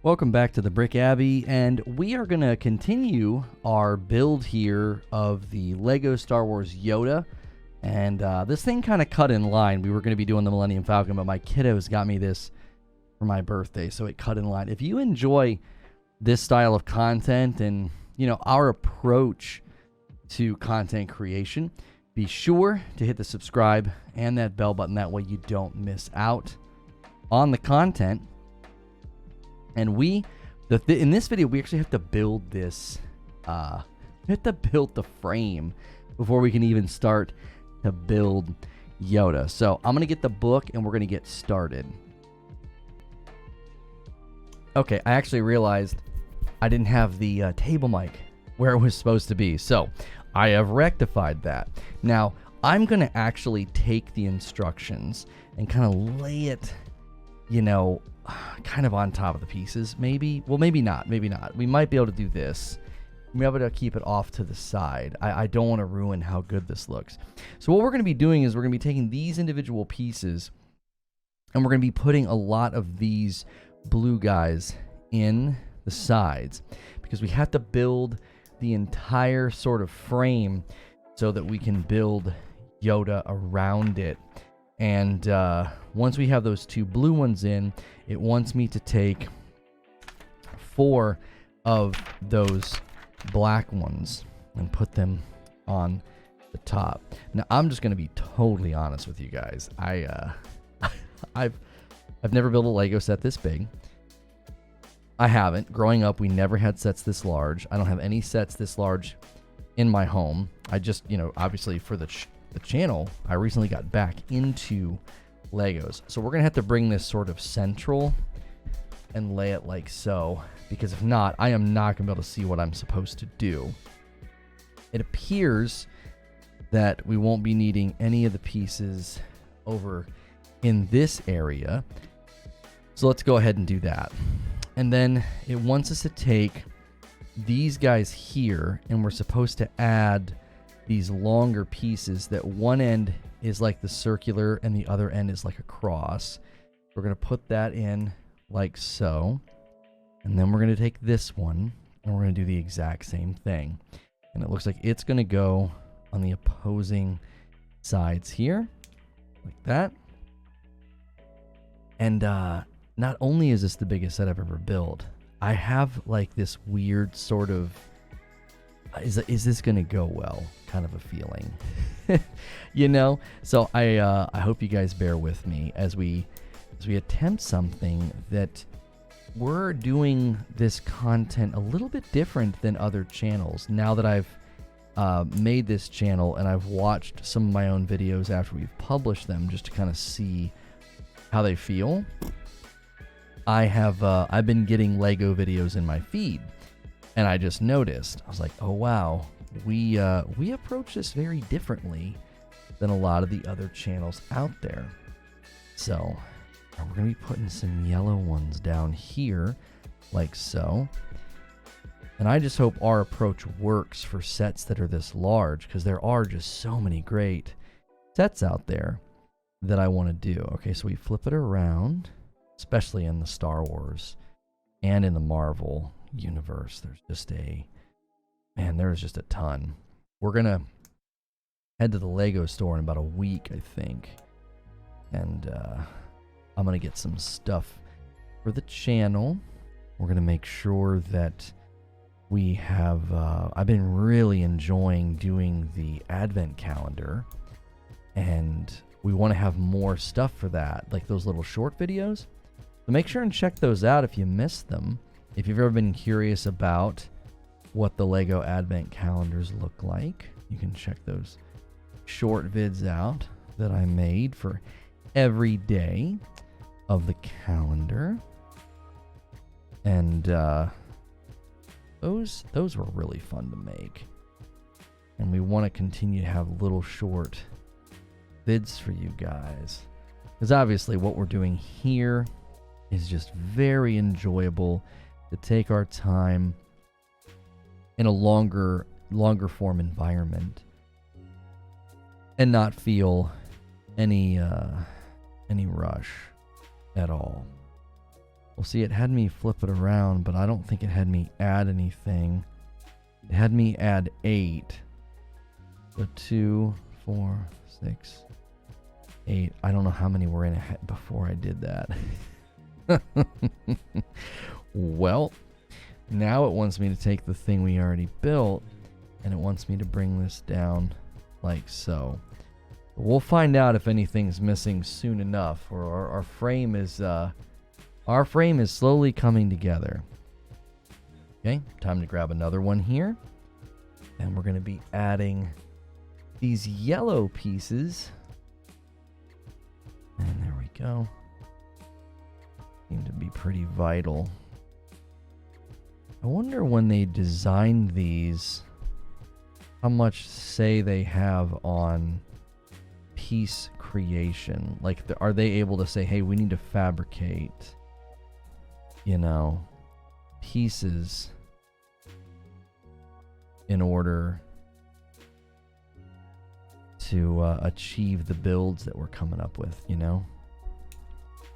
Welcome back to the Brick Abbey, and we are going to continue our build here of the Lego Star Wars Yoda. And this thing kind of cut in line. We were going to be doing the Millennium Falcon, but my kiddos got me this for my birthday, so it cut in line. If you enjoy this style of content and, you know, our approach to content creation, be sure to hit the subscribe and that bell button. That way you don't miss out on the content. And in this video, we actually have to build this. We have to build the frame before we can even start to build Yoda. So I'm going to get the book and we're going to get started. Okay, I actually realized I didn't have the table mic where it was supposed to be. So I have rectified that. Now, I'm going to actually take the instructions and kind of lay it, you know, kind of on top of the pieces, maybe. Well, maybe not. We might be able to do this. We might be able to keep it off to the side. I don't want to ruin how good this looks. So what we're going to be doing is we're going to be taking these individual pieces and we're going to be putting a lot of these blue guys in the sides because we have to build the entire sort of frame so that we can build Yoda around it. And once we have those two blue ones in, it wants me to take 4 of those black ones and put them on the top. Now, I'm just going to be totally honest with you guys. I've never built a Lego set this big. I haven't. Growing up, we never had sets this large. I don't have any sets this large in my home. I just, you know, obviously for the channel, I recently got back into Legos. So we're going to have to bring this sort of central and lay it like so, because if not, I am not going to be able to see what I'm supposed to do. It appears that we won't be needing any of the pieces over in this area. So let's go ahead and do that. And then it wants us to take these guys here, and we're supposed to add these longer pieces that one end is like the circular and the other end is like a cross. We're going to put that in like so. And then we're going to take this one and we're going to do the exact same thing. And it looks like it's going to go on the opposing sides here, like that. And not only is this the biggest set I've ever built, I have like this weird sort of is this gonna go well kind of a feeling. You know, so I hope you guys bear with me as we attempt something that we're doing this content a little bit different than other channels. Now that I've made this channel and I've watched some of my own videos after we've published them just to kind of see how they feel, I've been getting Lego videos in my feed. And I just noticed, I was like, oh wow, we approach this very differently than a lot of the other channels out there. So we're going to be putting some yellow ones down here, like so. And I just hope our approach works for sets that are this large, because there are just so many great sets out there that I want to do. Okay, so we flip it around, especially in the Star Wars and in the Marvel universe. There's just a ton. We're gonna head to the Lego store in about a week, I think, and I'm gonna get some stuff for the channel. We're gonna make sure that we have I've been really enjoying doing the advent calendar, and we want to have more stuff for that, like those little short videos. So make sure and check those out if you missed them. If you've ever been curious about what the Lego Advent calendars look like, you can check those short vids out that I made for every day of the calendar. And those were really fun to make. And we want to continue to have little short vids for you guys, because obviously what we're doing here is just very enjoyable to take our time in a longer form environment and not feel any rush at all. Well, see, it had me flip it around, but I don't think it had me add anything. It had me add 8. So 2, 4, 6, 8. I don't know how many were in it before I did that. Well, now it wants me to take the thing we already built, and it wants me to bring this down like so. We'll find out if anything's missing soon enough, or our frame is slowly coming together. Okay, time to grab another one here, and we're going to be adding these yellow pieces, and there we go. Seem to be pretty vital. I wonder when they designed these, how much say they have on piece creation. Like, are they able to say, hey, we need to fabricate, you know, pieces in order to achieve the builds that we're coming up with, you know?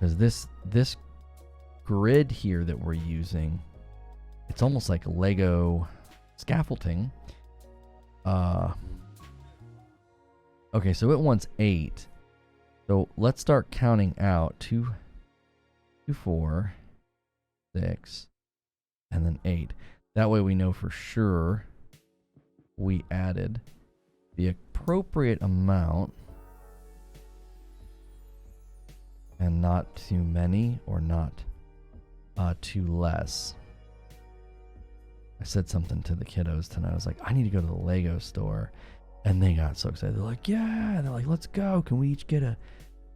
Because this grid here that we're using, it's almost like Lego scaffolding. Okay, so it wants 8. So let's start counting out. 2, 4, 6, and then 8. That way we know for sure we added the appropriate amount and not too many or not too less. I said something to the kiddos tonight. I was like, I need to go to the Lego store. And they got so excited. They're like, yeah. They're like, let's go. Can we each get a...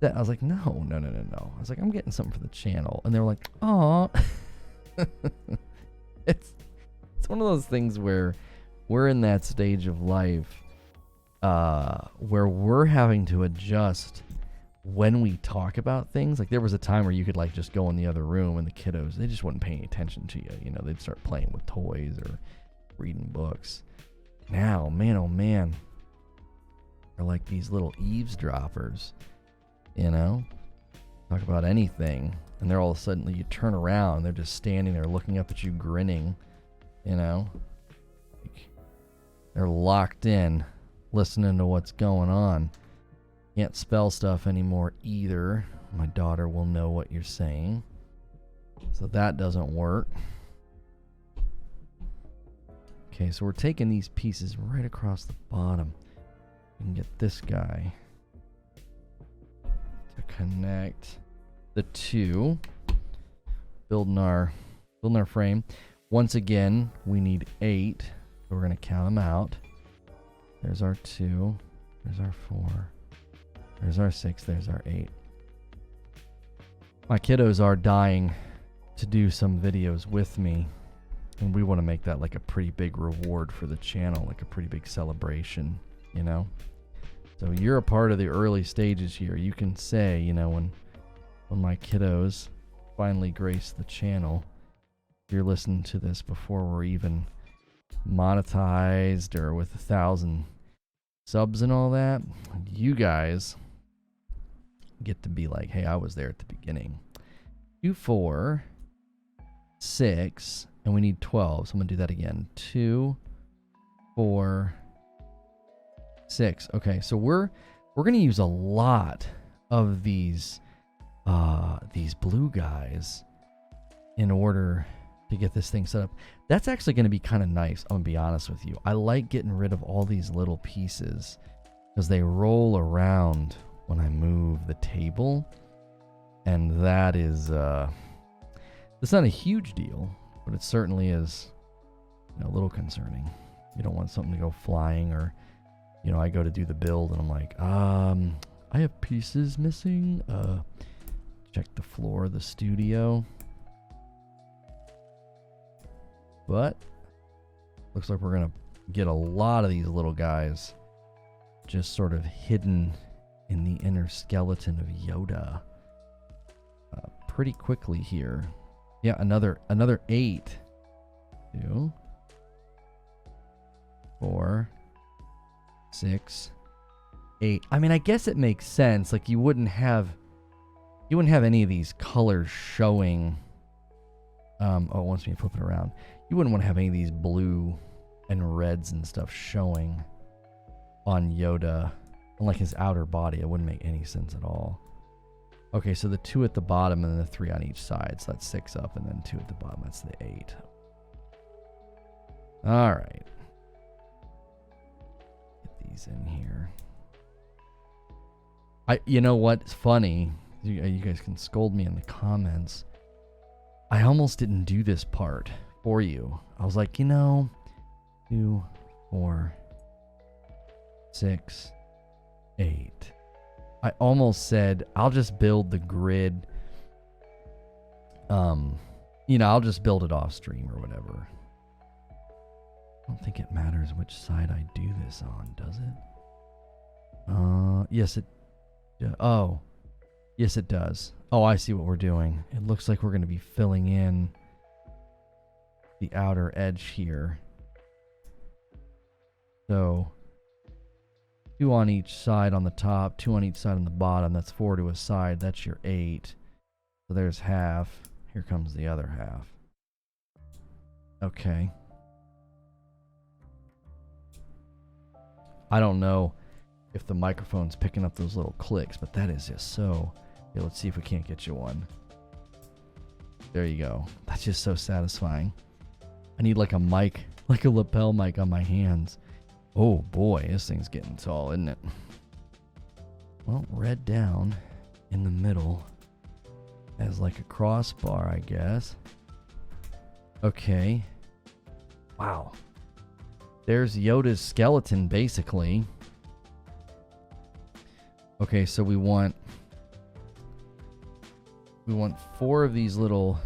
that? I was like, no. I was like, I'm getting something for the channel. And they were like, aw. It's one of those things where we're in that stage of life where we're having to adjust when we talk about things. Like, there was a time where you could like just go in the other room and the kiddos, they just wouldn't pay any attention to you. You know, they'd start playing with toys or reading books. Now, man, oh man, they're like these little eavesdroppers, you know, talk about anything. And they're all of a sudden, you turn around and they're just standing there looking up at you, grinning, you know, like they're locked in, listening to what's going on. Can't spell stuff anymore either. My daughter will know what you're saying. So that doesn't work. Okay, so we're taking these pieces right across the bottom. We can get this guy to connect the two. Building our frame. Once again, we need 8. So we're going to count them out. There's our 2. There's our 4. There's our 6. There's our 8. My kiddos are dying to do some videos with me. And we want to make that like a pretty big reward for the channel. Like a pretty big celebration, you know? So you're a part of the early stages here. You can say, you know, when my kiddos finally grace the channel, if you're listening to this before we're even monetized or with 1,000 subs and all that, you guys get to be like, hey, I was there at the beginning. 2, 4, 6, and we need 12. So I'm gonna do that again. 2, 4, 6. Okay, so we're gonna use a lot of these blue guys in order to get this thing set up. That's actually going to be kind of nice. I'm going to be honest with you. I like getting rid of all these little pieces because they roll around when I move the table. And that is, it's not a huge deal, but it certainly is, you know, a little concerning. You don't want something to go flying, or, you know, I go to do the build and I'm like, I have pieces missing. Check the floor of the studio. But looks like we're gonna get a lot of these little guys just sort of hidden in the inner skeleton of Yoda pretty quickly here. Yeah, another 8. 2, 4, 6, 8. I mean, I guess it makes sense. Like, you wouldn't have any of these colors showing Oh, it wants me to flip it around. You wouldn't want to have any of these blue and reds and stuff showing on Yoda, on like his outer body. It wouldn't make any sense at all. Okay, so the 2 at the bottom and then the 3 on each side. So that's 6 up, and then 2 at the bottom. That's the 8. All right. Get these in here. You know what's funny? You guys can scold me in the comments. I almost didn't do this part for you. I was like, 2, 4, 6, 8. I almost said I'll just build the grid. I'll just build it off stream or whatever. I don't think it matters which side I do this on, does it? Yes it. Oh, yes it does. Oh, I see what we're doing. It looks like we're going to be filling in the outer edge here. So 2 on each side on the top, 2 on each side on the bottom. That's 4 to a side. That's your 8. So there's half. Here comes the other half. Okay. I don't know if the microphone's picking up those little clicks, but that is just so... Yeah, let's see if we can't get you one. There you go. That's just so satisfying. I need like a mic, like a lapel mic on my hands. Oh boy, this thing's getting tall, isn't it? Well, red down in the middle as like a crossbar, I guess. Okay. Wow. There's Yoda's skeleton, basically. Okay, so we want 4 of these little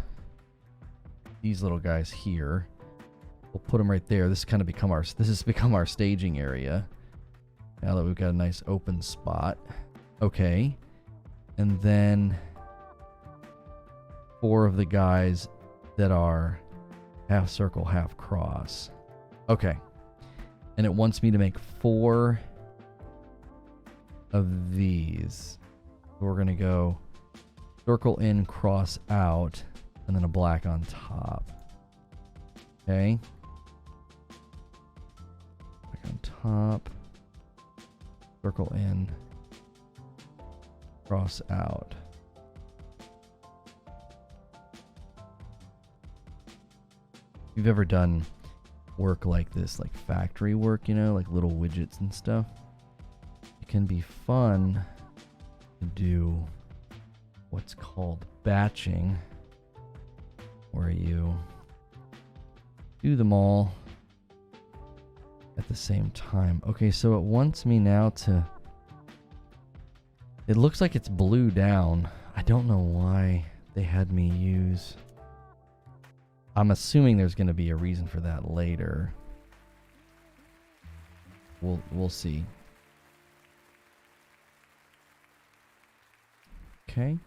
guys here. We'll put them right there. This has become our staging area. Now that we've got a nice open spot. Okay. And then 4 of the guys that are half circle, half cross. Okay. And it wants me to make 4 of these. So we're going to go circle in, cross out, and then a black on top. Okay. Black on top. Circle in, cross out. If you've ever done work like this, like factory work, like little widgets and stuff, it can be fun to do what's called batching, where you do them all at the same time. Okay, so it wants me now to... It looks like it's blue down. I don't know why they had me use... I'm assuming there's going to be a reason for that later. We'll see. Okay.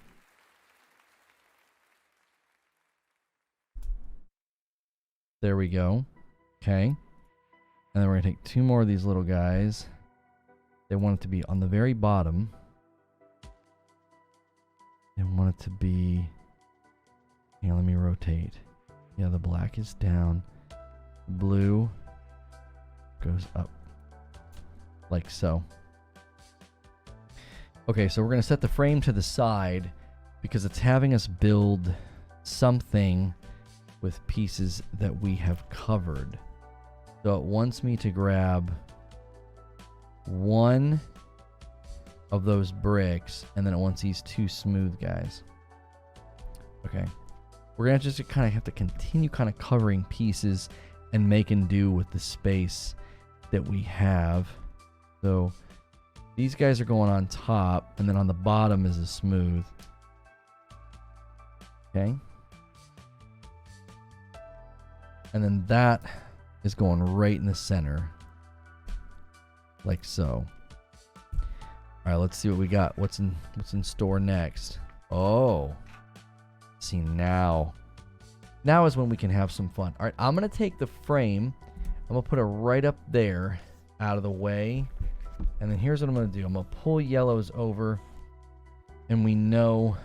There we go. Okay. And then we're going to take 2 more of these little guys. They want it to be on the very bottom. They want it to be... Yeah, let me rotate. Yeah, the black is down. Blue goes up. Like so. Okay, so we're going to set the frame to the side because it's having us build something with pieces that we have covered. So it wants me to grab 1 of those bricks, and then it wants these 2 smooth guys. Okay. We're going to just kind of have to continue kind of covering pieces and making do with the space that we have. So these guys are going on top, and then on the bottom is a smooth. Okay. And then that is going right in the center. Like so. All right, let's see what we got. What's in store next? Oh. See, now is when we can have some fun. All right, I'm going to take the frame. I'm going to put it right up there out of the way. And then here's what I'm going to do. I'm going to pull yellows over, and we know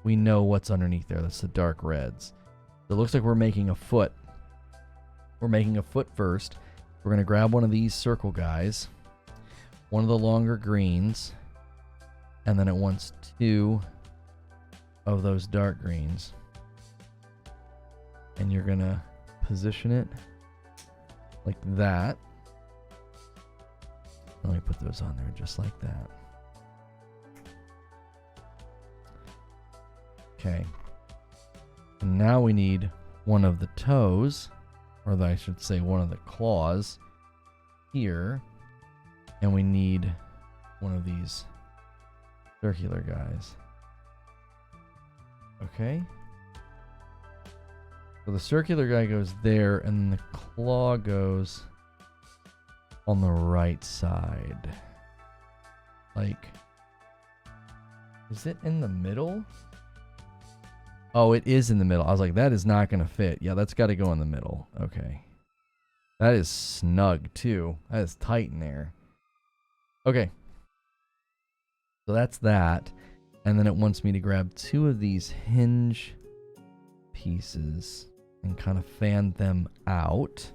what's underneath there. That's the dark reds. So it looks like we're making a foot. We're making a foot first. We're going to grab one of these circle guys, one of the longer greens, and then it wants 2 of those dark greens. And you're going to position it like that. Let me put those on there just like that. Okay. And now we need one of the toes, or I should say one of the claws here. And we need one of these circular guys. Okay. So the circular guy goes there, and the claw goes on the right side. Like, is it in the middle? Oh, it is in the middle. I was like, that is not going to fit. Yeah, that's got to go in the middle. Okay. That is snug, too. That is tight in there. Okay. So that's that. And then it wants me to grab 2 of these hinge pieces and kind of fan them out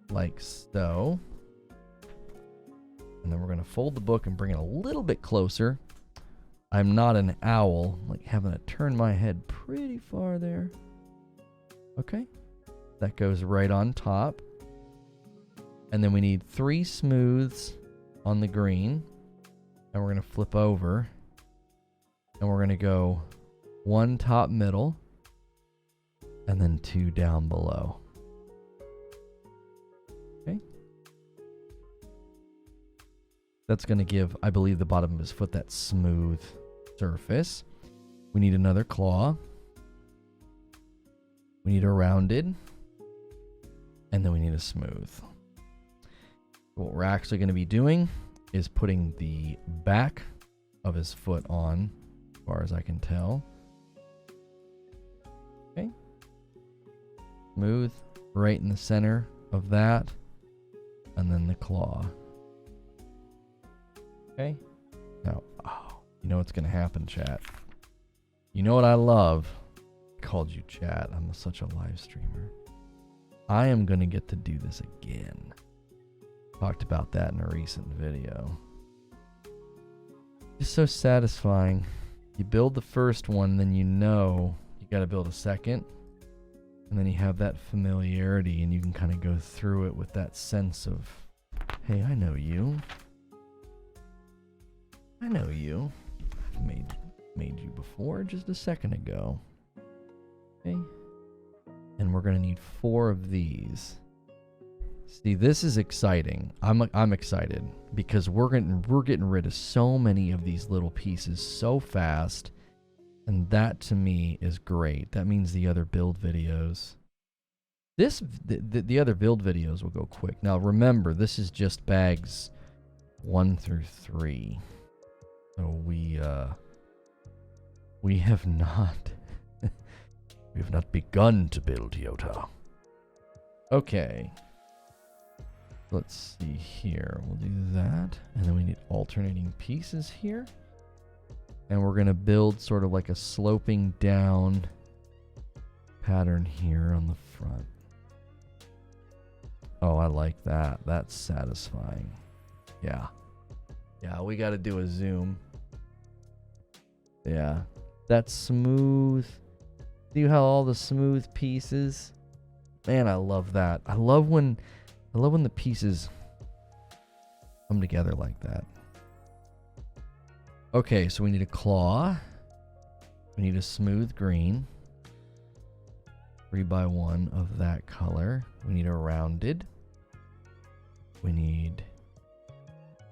like so. And then we're going to fold the book and bring it a little bit closer. I'm not an owl, like having to turn my head pretty far there. Okay. That goes right on top. And then we need 3 smooths on the green. And we're going to flip over. And we're going to go 1 top middle. And then 2 down below. Okay. That's going to give, I believe, the bottom of his foot that smooth surface. We need another claw. We need a rounded. And then we need a smooth. What we're actually going to be doing is putting the back of his foot on, as far as I can tell. Okay. Smooth, right in the center of that. And then the claw. Okay. Now, you know what's going to happen, chat. You know what I love? I called you chat. I'm such a live streamer. I am going to get to do this again. Talked about that in a recent video. It's so satisfying. You build the first one, then you know you got to build a second. And then you have that familiarity, and you can kind of go through it with that sense of, hey, I know you. I know you. I've made you before just a second ago. Okay. And we're going to need 4 of these. See, this is exciting. I'm excited because we're getting rid of so many of these little pieces so fast, and that to me is great. That means the other build videos, the other build videos will go quick. Now remember, this is just bags 1 through 3, so we have not we have not begun to build Yoda. Okay. Let's see here. We'll do that. And then we need alternating pieces here. And we're going to build sort of like a sloping down pattern here on the front. Oh, I like that. That's satisfying. Yeah. Yeah, we got to do a zoom. Yeah. That's smooth. See how all the smooth pieces? Man, I love that. I love when the pieces come together like that. Okay, so we need a claw. We need a smooth green. 3x1 of that color. We need a rounded. We need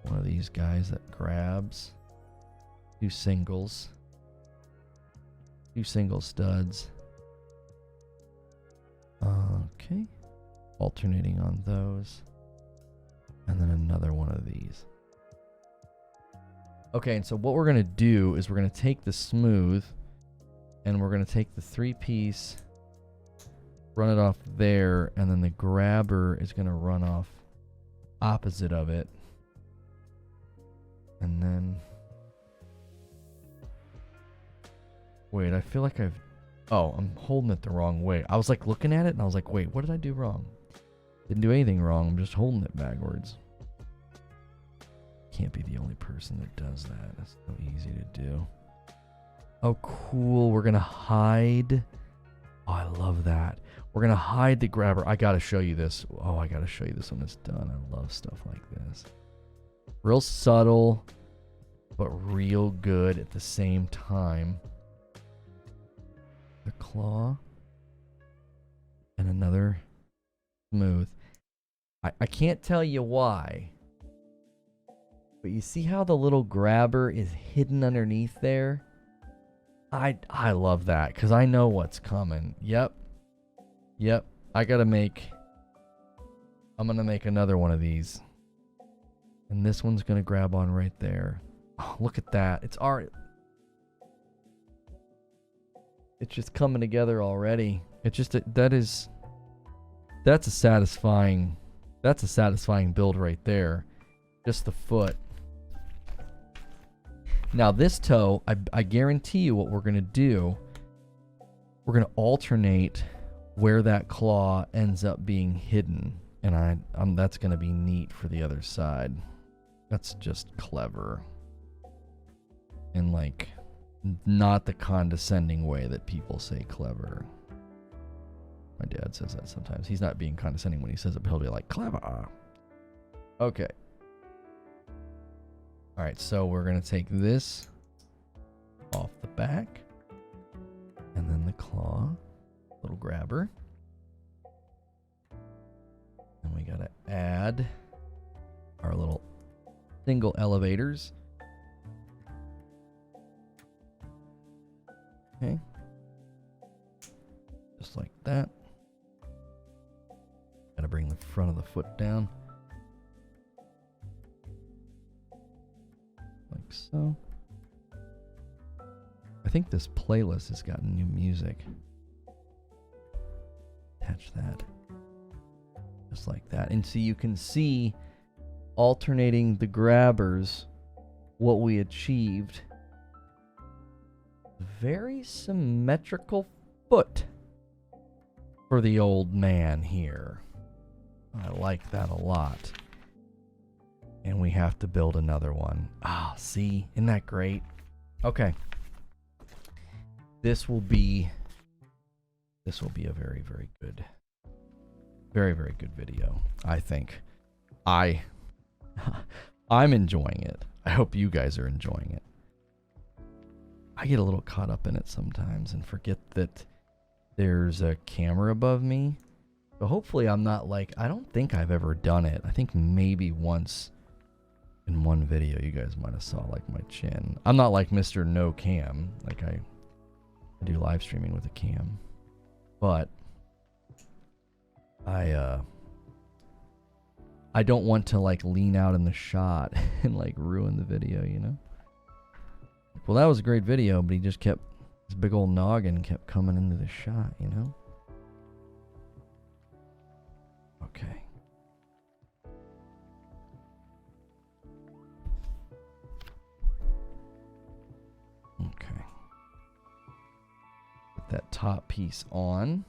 one of these guys that grabs. 2 singles. 2 single studs. Okay. Alternating on those. And then another one of these. Okay, and so what we're going to do is we're going to take the smooth and we're going to take the 3-piece, run it off there, and then the grabber is going to run off opposite of it. And then... Wait, I feel like I've Oh, I'm holding it the wrong way. I was like looking at it and I was like, wait, what did I do wrong? Didn't do anything wrong. I'm just holding it backwards. Can't be the only person that does that. That's so easy to do. Oh, cool. We're going to hide. Oh, I love that. We're going to hide the grabber. I got to show you this. Oh, I got to show you this when it's done. I love stuff like this. Real subtle, but real good at the same time. The claw. And another smooth. I can't tell you why. But you see how the little grabber is hidden underneath there? I love that because I know what's coming. Yep. I'm gonna make another one of these. And this one's gonna grab on right there. Oh, look at that. It's just coming together already. It's just that's a satisfying build right there. Just the foot. Now this toe, I guarantee you what we're going to do, we're going to alternate where that claw ends up being hidden. And that's going to be neat for the other side. That's just clever. In like, not the condescending way that people say clever. My dad says that sometimes. He's not being condescending when he says it, but he'll be like, clever. Okay. Alright, so we're going to take this off the back. And then the claw. Little grabber. And we got to add our little single elevators. Okay. Just like that. Got to bring the front of the foot down. Like so. I think this playlist has gotten new music. Attach that. Just like that. And so you can see, alternating the grabbers, what we achieved. Very symmetrical foot for the old man here. I like that a lot. And we have to build another one. Ah, see? Isn't that great? Okay. This will be a very, very good, very, very good video, I think. I'm enjoying it. I hope you guys are enjoying it. I get a little caught up in it sometimes and forget that there's a camera above me. So hopefully I'm not like, I don't think I've ever done it. I think maybe once in one video you guys might have saw like my chin. I'm not like Mr. No Cam. Like I do live streaming with a cam. But I don't want to like lean out in the shot and like ruin the video, you know? Well, that was a great video, but he just kept, his big old noggin kept coming into the shot, you know? Okay. Okay. Put that top piece on.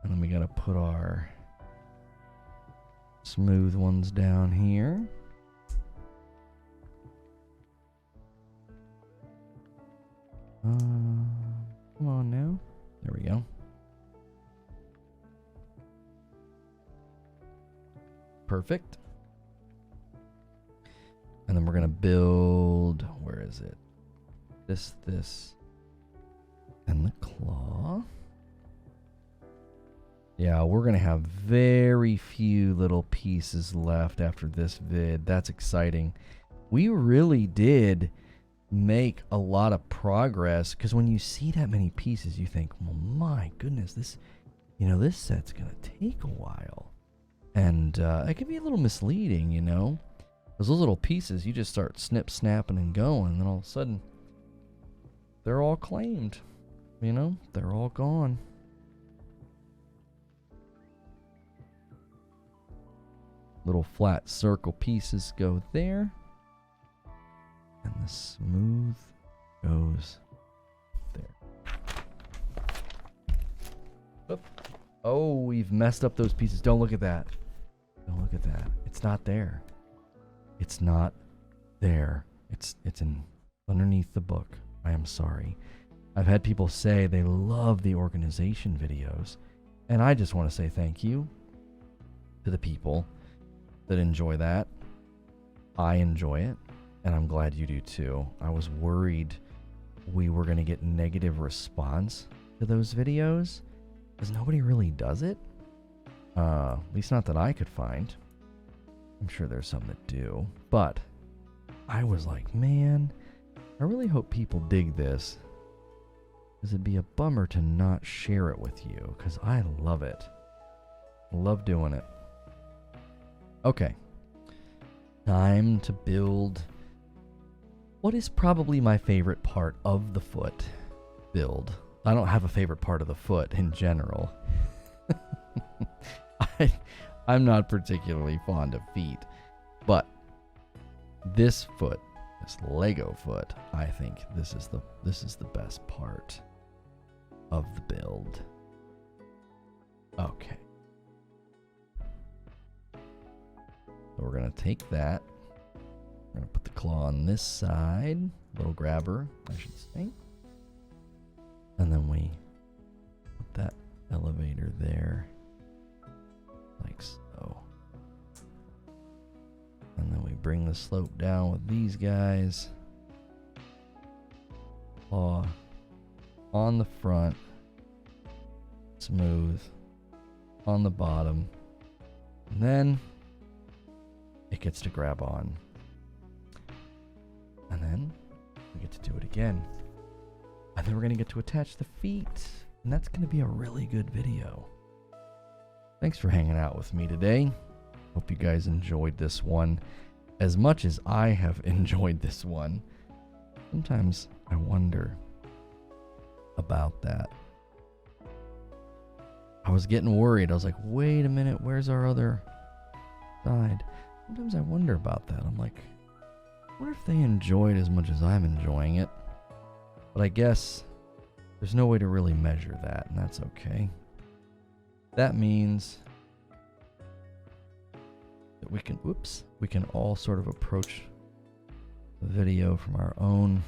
And then we gotta put our smooth ones down here. Come on now. There we go. Perfect. And then we're gonna build, where is it? This, and the claw. Yeah, we're gonna have very few little pieces left after this vid. That's exciting. We really did make a lot of progress, because when you see that many pieces, you think, well, my goodness, this set's gonna take a while. And it can be a little misleading, you know? Those little pieces, you just start snip, snapping, and going, and then all of a sudden, they're all claimed. You know? They're all gone. Little flat circle pieces go there. And the smooth goes there. Oh, we've messed up those pieces. Don't look at that. Don't look at that. It's not there. It's not there. It's in underneath the book. I am sorry. I've had people say they love the organization videos, and I just want to say thank you to the people that enjoy that. I enjoy it, and I'm glad you do too. I was worried we were going to get negative response to those videos because nobody really does it. At least not that I could find. I'm sure there's some that do, but I was like, man, I really hope people dig this, because it'd be a bummer to not share it with you, because I love it. I love doing it. Okay. Time to build what is probably my favorite part of the foot build. I don't have a favorite part of the foot in general. I'm not particularly fond of feet, but this foot, this Lego foot, I think this is the best part of the build. Okay. So we're going to take that. We're going to put the claw on this side. Little grabber, I should say. And then we put that elevator there. Like so. And then we bring the slope down with these guys. Claw on the front. Smooth. On the bottom. And then it gets to grab on. And then we get to do it again. And then we're going to get to attach the feet. And that's going to be a really good video. Thanks for hanging out with me today. Hope you guys enjoyed this one as much as I have enjoyed this one. Sometimes I wonder about that. I was getting worried. I was like, wait a minute, where's our other side? Sometimes I wonder about that. I'm like, I wonder if they enjoyed as much as I'm enjoying it. But I guess there's no way to really measure that, and that's okay. That means that we can all sort of approach the video from our own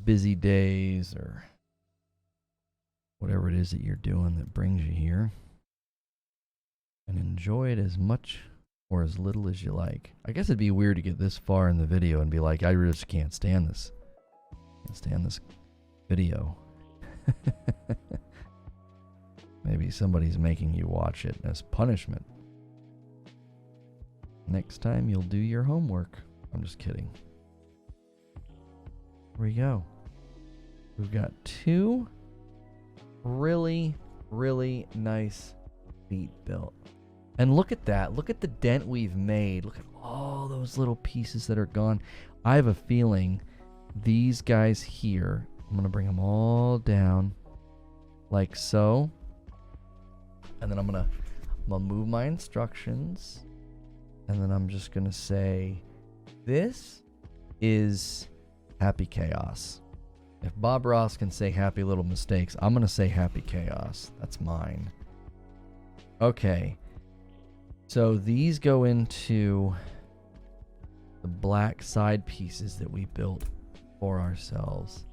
busy days or whatever it is that you're doing that brings you here, and enjoy it as much or as little as you like. I guess it'd be weird to get this far in the video and be like, I just can't stand this. Can't stand this video. Maybe somebody's making you watch it as punishment. Next time you'll do your homework. I'm just kidding. Here we go. We've got two really, really nice feet built. And look at that. Look at the dent we've made. Look at all those little pieces that are gone. I have a feeling these guys here, I'm going to bring them all down like so. And then I'm gonna move my instructions. And then I'm just going to say, this is happy chaos. If Bob Ross can say happy little mistakes, I'm going to say happy chaos. That's mine. Okay. So these go into the black side pieces that we built for ourselves.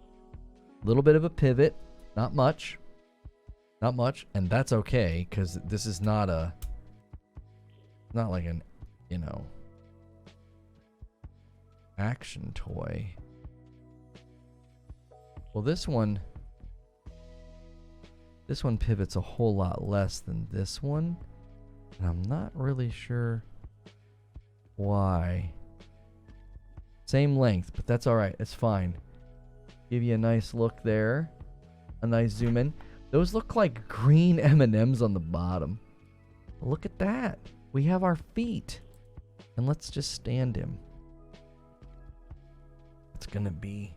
A little bit of a pivot, not much. Not much, and that's okay, because this is not like an, action toy. Well, this one pivots a whole lot less than this one, and I'm not really sure why. Same length, but that's all right. It's fine. Give you a nice look there, a nice zoom in. Those look like green M&Ms on the bottom. Look at that. We have our feet. And let's just stand him. It's going to be,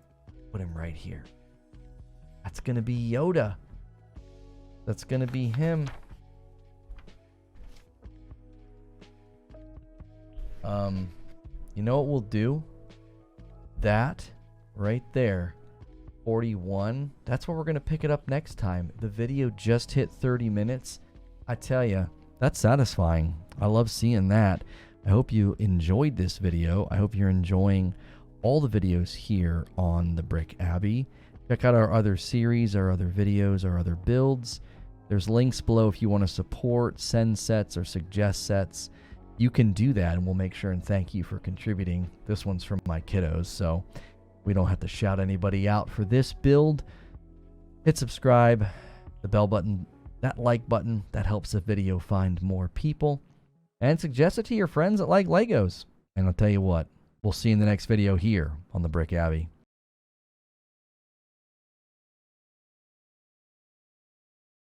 put him right here. That's going to be Yoda. That's going to be him. You know what we'll do? That right there 41. That's where we're going to pick it up next time. The video just hit 30 minutes. I tell you, that's satisfying. I love seeing that. I hope you enjoyed this video. I hope you're enjoying all the videos here on the Brick Abbey. Check out our other series, our other videos, our other builds. There's links below if you want to support, send sets, or suggest sets. You can do that, and we'll make sure and thank you for contributing. This one's from my kiddos, so we don't have to shout anybody out for this build. Hit subscribe, the bell button, that like button. That helps the video find more people. And suggest it to your friends that like Legos. And I'll tell you what, we'll see you in the next video here on the Brick Abbey.